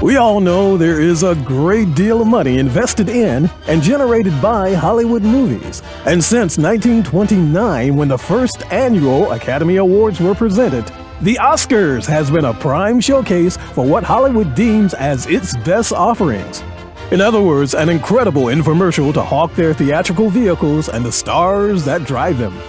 We all know there is a great deal of money invested in and generated by Hollywood movies. And since 1929, when the first annual Academy Awards were presented, the Oscars has been a prime showcase for what Hollywood deems as its best offerings. In other words, an incredible infomercial to hawk their theatrical vehicles and the stars that drive them.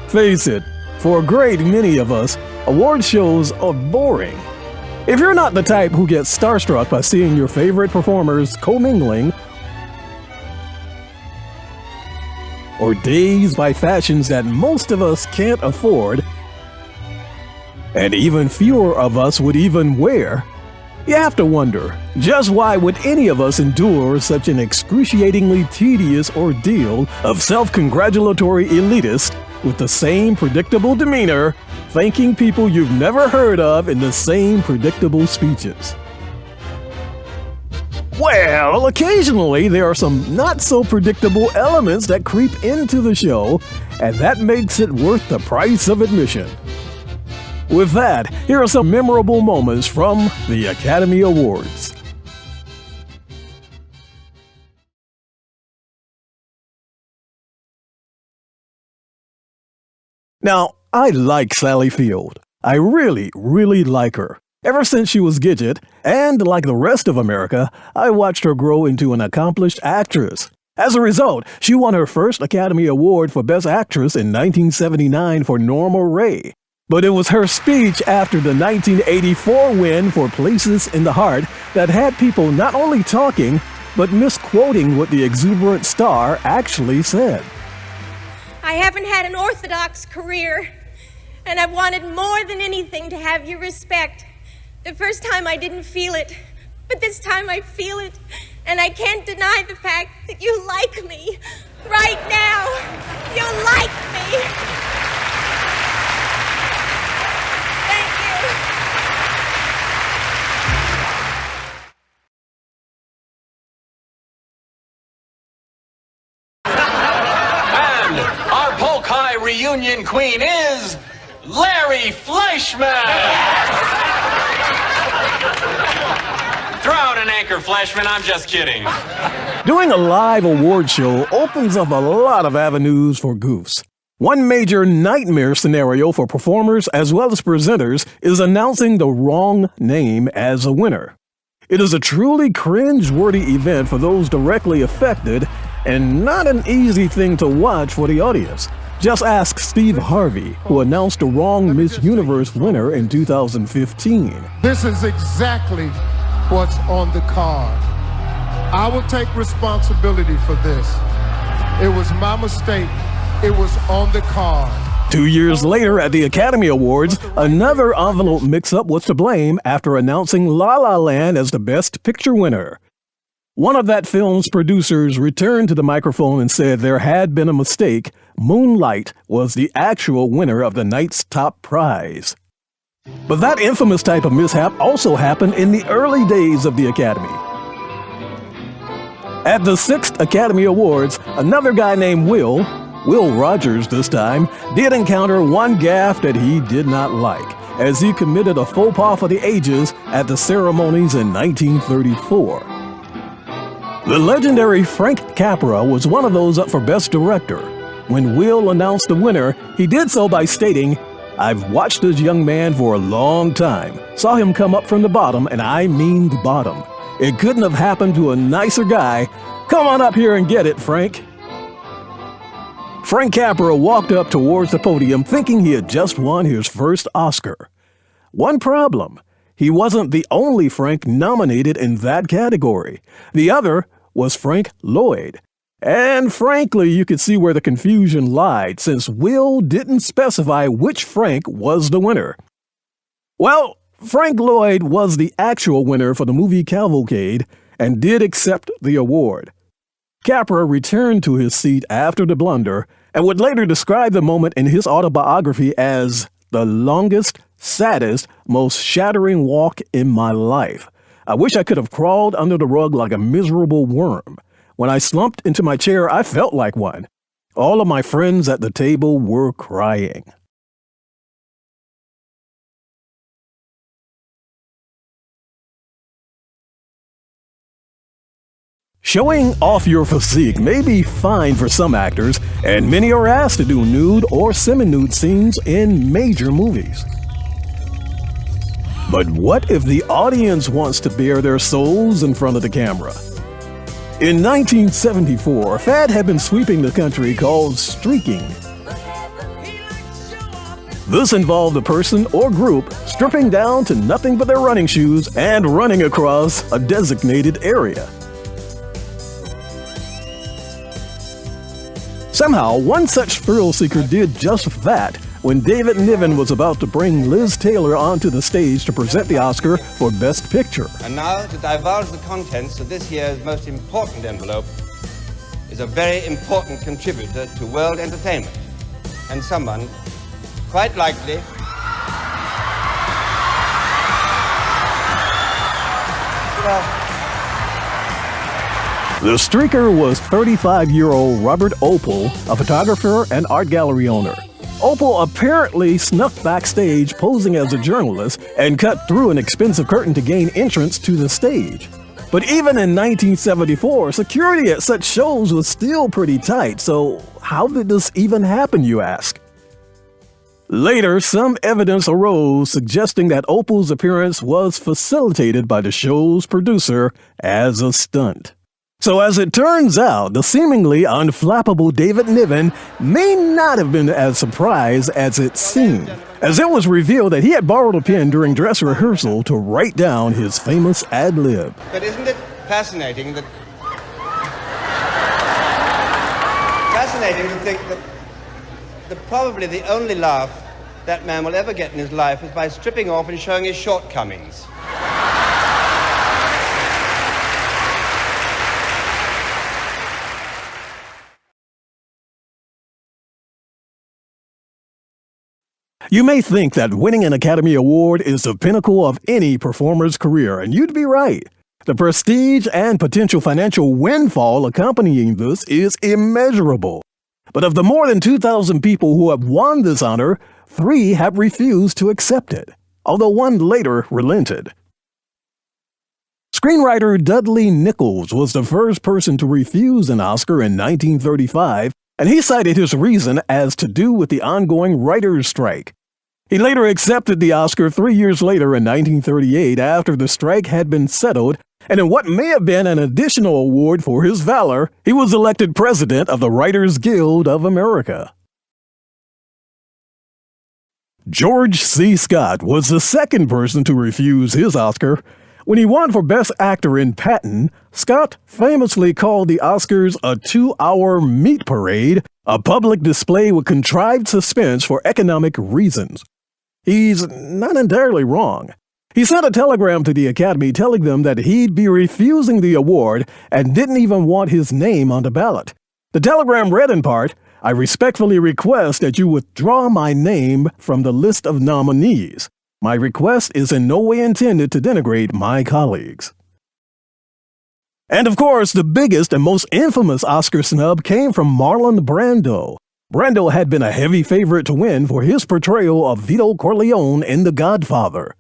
Face it, for a great many of us, award shows are boring. If you're not the type who gets starstruck by seeing your favorite performers commingling, or dazed by fashions that most of us can't afford, and even fewer of us would even wear, you have to wonder, just why would any of us endure such an excruciatingly tedious ordeal of self-congratulatory elitists with the same predictable demeanor, thanking people you've never heard of in the same predictable speeches? Well, occasionally there are some not-so-predictable elements that creep into the show, and that makes it worth the price of admission. With that, here are some memorable moments from the Academy Awards. Now, I like Sally Field. I really like her. Ever since she was Gidget, and like the rest of America, I watched her grow into an accomplished actress. As a result, she won her first Academy Award for Best Actress in 1979 for Norma Rae. But it was her speech after the 1984 win for Places in the Heart that had people not only talking, but misquoting what the exuberant star actually said. I haven't had an orthodox career, and I've wanted more than anything to have your respect. The first time I didn't feel it, but this time I feel it, and I can't deny the fact that you like me. Right now, you like me. Thank you. Our Polk High reunion queen is Larry Fleischman. Throw out an anchor, Fleischman. I'm just kidding. Doing a live award show opens up a lot of avenues for goofs. One major nightmare scenario for performers as well as presenters is announcing the wrong name as a winner. It is a truly cringe-worthy event for those directly affected, and not an easy thing to watch for the audience. Just ask Steve Harvey, who announced the wrong Miss Universe winner in 2015. This is exactly what's on the card. I will take responsibility for this. It was my mistake. It was on the card. 2 years later at the Academy Awards, another envelope mix-up was to blame after announcing La La Land as the Best Picture winner. One of that film's producers returned to the microphone and said there had been a mistake. Moonlight was the actual winner of the night's top prize. But that infamous type of mishap also happened in the early days of the Academy. At the 6th Academy Awards, another guy named Will Rogers this time, did encounter one gaffe that he did not like, as he committed a faux pas for the ages at the ceremonies in 1934. The legendary Frank Capra was one of those up for Best Director. When Will announced the winner, he did so by stating, "I've watched this young man for a long time, saw him come up from the bottom, and I mean the bottom. It couldn't have happened to a nicer guy. Come on up here and get it, Frank." Frank Capra walked up towards the podium thinking he had just won his first Oscar. One problem, he wasn't the only Frank nominated in that category. The other was Frank Lloyd. And frankly, you could see where the confusion lied, since Will didn't specify which Frank was the winner. Well, Frank Lloyd was the actual winner for the movie Cavalcade and did accept the award. Capra returned to his seat after the blunder and would later describe the moment in his autobiography as the longest, saddest, most shattering walk in my life. I wish I could have crawled under the rug like a miserable worm. When I slumped into my chair, I felt like one. All of my friends at the table were crying. Showing off your physique may be fine for some actors, and many are asked to do nude or semi-nude scenes in major movies. But what if the audience wants to bare their souls in front of the camera? In 1974, a fad had been sweeping the country called streaking. This involved a person or group stripping down to nothing but their running shoes and running across a designated area. Somehow, one such thrill seeker did just that when David Niven was about to bring Liz Taylor onto the stage to present the Oscar for Best Picture. And now, to divulge the contents of this year's most important envelope is a very important contributor to world entertainment, and someone, quite likely, The streaker was 35-year-old Robert Opel, a photographer and art gallery owner. Opel apparently snuck backstage posing as a journalist and cut through an expensive curtain to gain entrance to the stage. But even in 1974, security at such shows was still pretty tight, so how did this even happen, you ask? Later, some evidence arose suggesting that Opel's appearance was facilitated by the show's producer as a stunt. So as it turns out, the seemingly unflappable David Niven may not have been as surprised as it seemed, as it was revealed that he had borrowed a pen during dress rehearsal to write down his famous ad-lib. but isn't it fascinating that to think that probably the only laugh that man will ever get in his life is by stripping off and showing his shortcomings. You may think that winning an Academy Award is the pinnacle of any performer's career, and you'd be right. The prestige and potential financial windfall accompanying this is immeasurable. But of the more than 2,000 people who have won this honor, 3 have refused to accept it, although one later relented. Screenwriter Dudley Nichols was the first person to refuse an Oscar in 1935, and he cited his reason as to do with the ongoing writers' strike. He later accepted the Oscar 3 years later in 1938 after the strike had been settled, and in what may have been an additional award for his valor, he was elected president of the Writers Guild of America. George C. Scott was the second person to refuse his Oscar. When he won for Best Actor in Patton, Scott famously called the Oscars a 2-hour meat parade, a public display with contrived suspense for economic reasons. He's not entirely wrong. He sent a telegram to the Academy telling them that he'd be refusing the award and didn't even want his name on the ballot. The telegram read in part, "I respectfully request that you withdraw my name from the list of nominees. My request is in no way intended to denigrate my colleagues." And of course, the biggest and most infamous Oscar snub came from Marlon Brando. Brando had been a heavy favorite to win for his portrayal of Vito Corleone in The Godfather.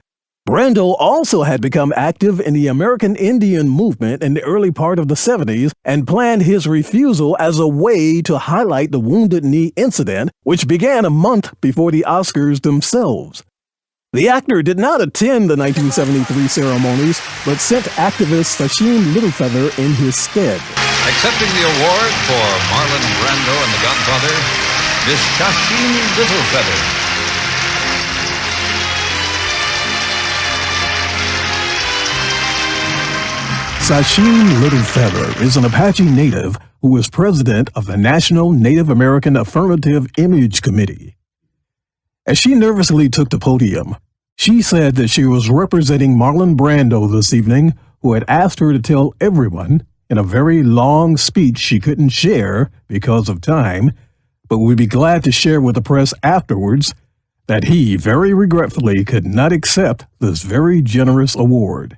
Brando also had become active in the American Indian movement in the early part of the 70s and planned his refusal as a way to highlight the Wounded Knee incident, which began a month before the Oscars themselves. The actor did not attend the 1973 ceremonies, but sent activist Sacheen Littlefeather in his stead. Accepting the award for Marlon Brando and The Godfather, Miss Sacheen Littlefeather. Sacheen Littlefeather is an Apache native who is president of the National Native American Affirmative Image Committee. As she nervously took the podium, she said that she was representing Marlon Brando this evening, who had asked her to tell everyone, in a very long speech she couldn't share because of time, but would be glad to share with the press afterwards, that he very regretfully could not accept this very generous award.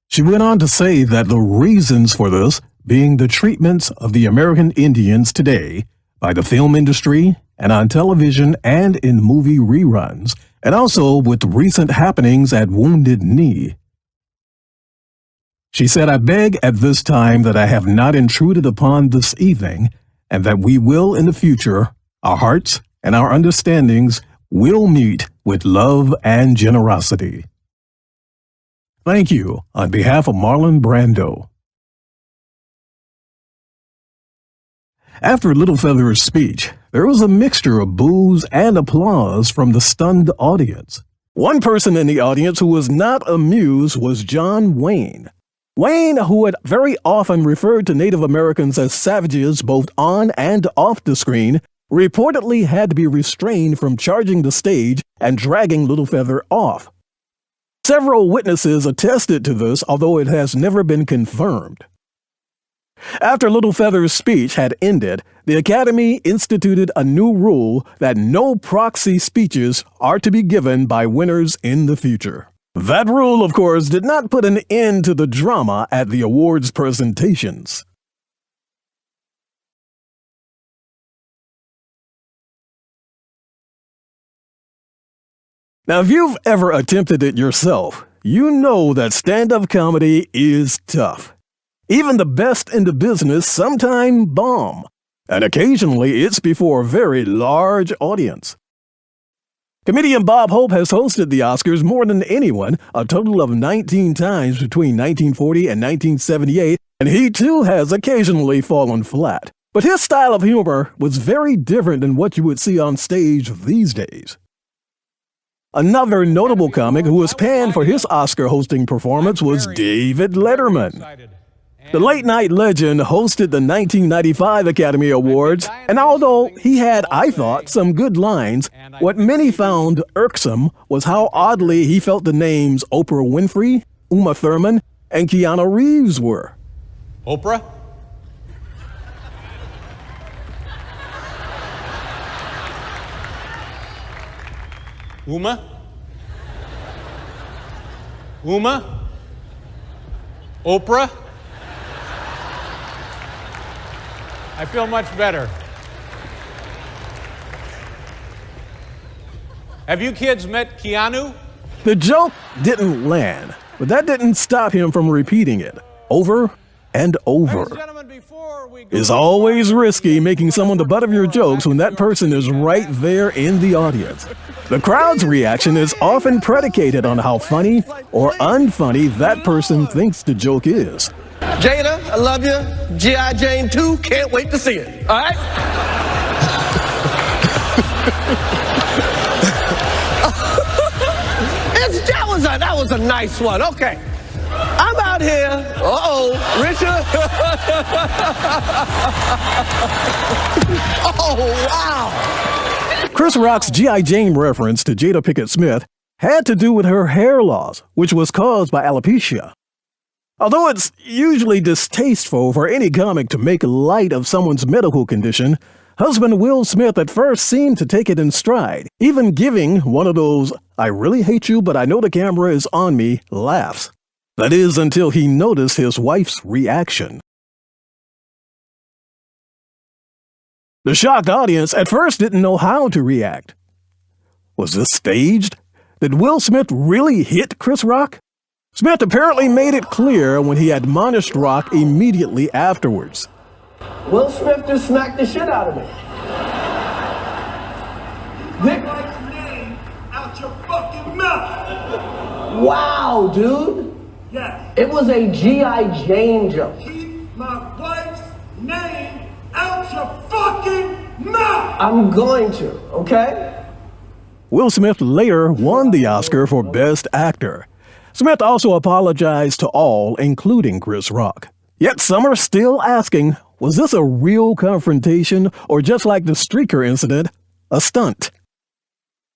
She went on to say that the reasons for this being the treatments of the American Indians today by the film industry and on television and in movie reruns, and also with recent happenings at Wounded Knee. She said, "I beg at this time that I have not intruded upon this evening, and that we will in the future, our hearts and our understandings will meet with love and generosity." Thank you on behalf of Marlon Brando. After Little Feather's speech, there was a mixture of boos and applause from the stunned audience. One person in the audience who was not amused was John Wayne. Wayne, who had very often referred to Native Americans as savages both on and off the screen, reportedly had to be restrained from charging the stage and dragging Little Feather off. Several witnesses attested to this, although it has never been confirmed. After Little Feather's speech had ended, the Academy instituted a new rule that no proxy speeches are to be given by winners in the future. That rule, of course, did not put an end to the drama at the awards presentations. Now, if you've ever attempted it yourself, you know that stand-up comedy is tough. Even the best in the business sometimes bomb, and occasionally it's before a very large audience. Comedian Bob Hope has hosted the Oscars more than anyone, a total of 19 times between 1940 and 1978, and he too has occasionally fallen flat. But his style of humor was very different than what you would see on stage these days. Another notable comic who was panned for his Oscar hosting performance was David Letterman. The late-night legend hosted the 1995 Academy Awards, and although he had, I thought, some good lines, what many found irksome was how oddly he felt the names Oprah Winfrey, Uma Thurman, and Keanu Reeves were. Oprah? Uma? Oprah? I feel much better. Have you kids met Keanu? The joke didn't land, but that didn't stop him from repeating it over and over. It's always risky making someone the butt of your jokes when that person is right there in the audience. The crowd's reaction is often predicated on how funny or unfunny that person thinks the joke is. Jada, I love you. G.I. Jane 2, can't wait to see it. All right? That was a nice one. Okay. I'm out here. Richard. Oh, wow. Chris Rock's G.I. Jane reference to Jada Pinkett Smith had to do with her hair loss, which was caused by alopecia. Although it's usually distasteful for any comic to make light of someone's medical condition, husband Will Smith at first seemed to take it in stride, even giving one of those "I really hate you, but I know the camera is on me" laughs. That is, until he noticed his wife's reaction. The shocked audience at first didn't know how to react. Was this staged? Did Will Smith really hit Chris Rock? Smith apparently made it clear when he admonished Rock immediately afterwards. Will Smith just smacked the shit out of me. Out your fucking mouth. Wow, dude. Yes. It was a G.I. Jane joke. Keep my wife's name out your fucking mouth. I'm going to, okay? Will Smith later won the Oscar for Best Actor. Smith also apologized to all, including Chris Rock. Yet some are still asking, was this a real confrontation or just like the streaker incident, a stunt?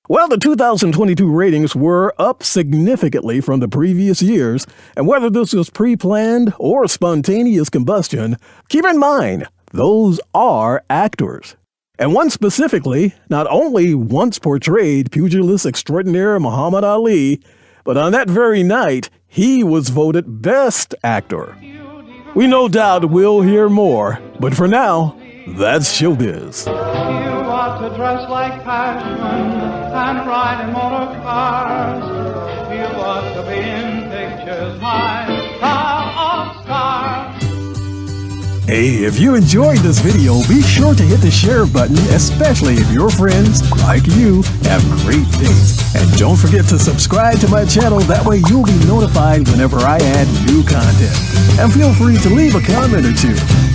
Well, the 2022 ratings were up significantly from the previous years, and whether this was pre-planned or spontaneous combustion, keep in mind, those are actors. And one specifically not only once portrayed pugilist extraordinaire Muhammad Ali, but on that very night, he was voted Best Actor. We no doubt will hear more, but for now, that's showbiz. You ought to dress like passion and ride in motor cars. You ought to be in pictures, my Hey, if you enjoyed this video, be sure to hit the share button, especially if your friends, like you, have great taste. And don't forget to subscribe to my channel, that way you'll be notified whenever I add new content. And feel free to leave a comment or two.